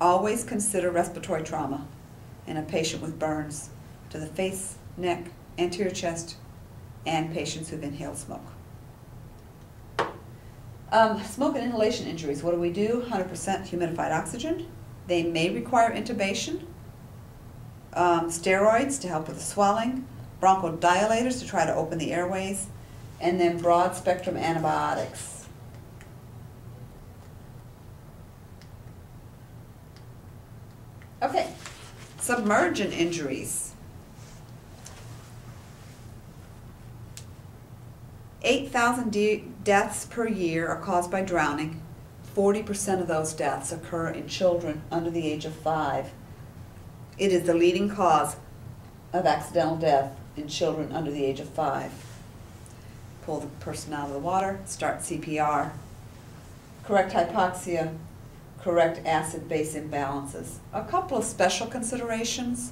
always consider respiratory trauma in a patient with burns to the face, neck, anterior chest, and patients who've inhaled smoke. Smoke and inhalation injuries, what do we do? 100% humidified oxygen. They may require intubation, steroids to help with the swelling, bronchodilators to try to open the airways, and then broad spectrum antibiotics. Okay, submergent injuries. 8,000 deaths per year are caused by drowning. 40% of those deaths occur in children under the age of 5. It is the leading cause of accidental death in children under the age of 5. Pull the person out of the water, start CPR. Correct hypoxia, correct acid-base imbalances. A couple of special considerations.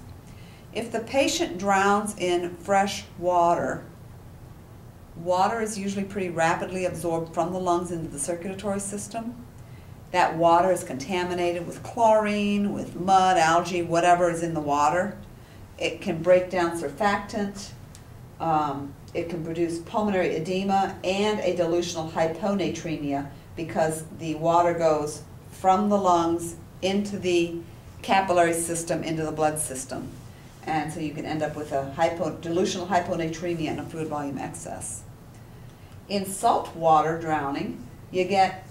If the patient drowns in fresh water, water is usually pretty rapidly absorbed from the lungs into the circulatory system. That water is contaminated with chlorine, with mud, algae, whatever is in the water. It can break down surfactant. It can produce pulmonary edema and a dilutional hyponatremia because the water goes from the lungs into the capillary system, into the blood system. And so you can end up with a dilutional hyponatremia and a fluid volume excess. In saltwater drowning, you get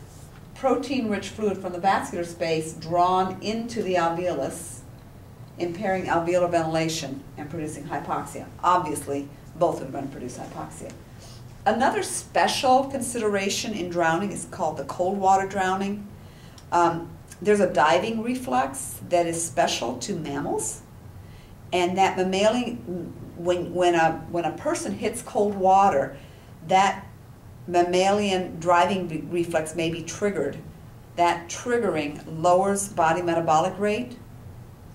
protein-rich fluid from the vascular space drawn into the alveolus, impairing alveolar ventilation and producing hypoxia. Obviously, both are going to produce hypoxia. Another special consideration in drowning is called the cold water drowning. There's a diving reflex that is special to mammals, and that mammalian, when a person hits cold water, that mammalian driving reflex may be triggered. That triggering lowers body metabolic rate,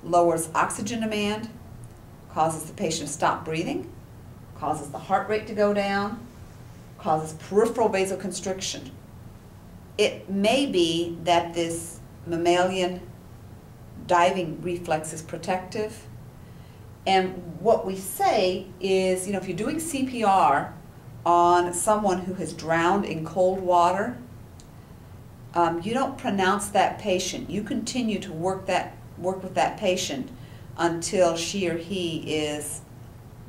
lowers oxygen demand, causes the patient to stop breathing, causes the heart rate to go down, causes peripheral vasoconstriction. It may be that this mammalian diving reflex is protective. And what we say is, if you're doing CPR on someone who has drowned in cold water, you don't pronounce that patient. You continue to work with that patient until she or he is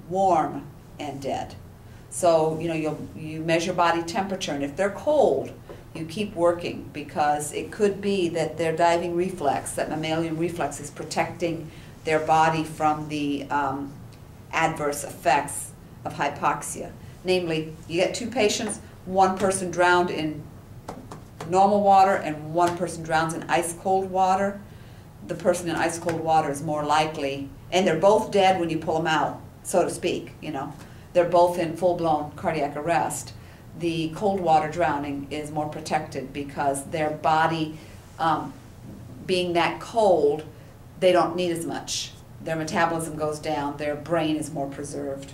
warm and dead. So you measure body temperature, and if they're cold, you keep working, because it could be that their diving reflex, that mammalian reflex, is protecting their body from the adverse effects of hypoxia. Namely, you get 2 patients, one person drowned in normal water and one person drowns in ice-cold water. The person in ice-cold water is more likely, and they're both dead when you pull them out, so to speak, They're both in full-blown cardiac arrest. The cold water drowning is more protected because their body, being that cold, they don't need as much. Their metabolism goes down, their brain is more preserved.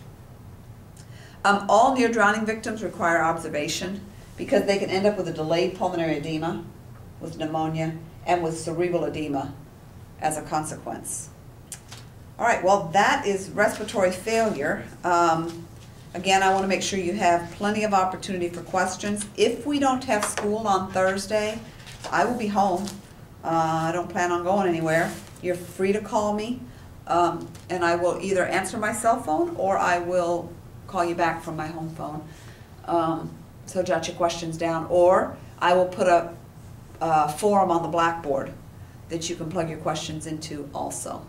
All near drowning victims require observation because they can end up with a delayed pulmonary edema, with pneumonia, and with cerebral edema as a consequence. All right, well, that is respiratory failure. Again, I want to make sure you have plenty of opportunity for questions. If we don't have school on Thursday, I will be home. I don't plan on going anywhere. You're free to call me, and I will either answer my cell phone or I will call you back from my home phone. So jot your questions down, or I will put a forum on the blackboard that you can plug your questions into also.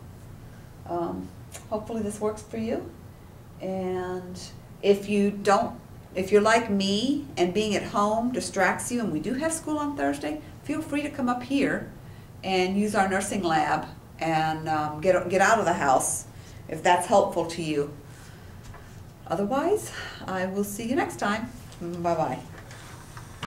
Hopefully this works for you. And if you're like me and being at home distracts you, and we do have school on Thursday, feel free to come up here and use our nursing lab and get out of the house if that's helpful to you. Otherwise, I will see you next time. Bye-bye.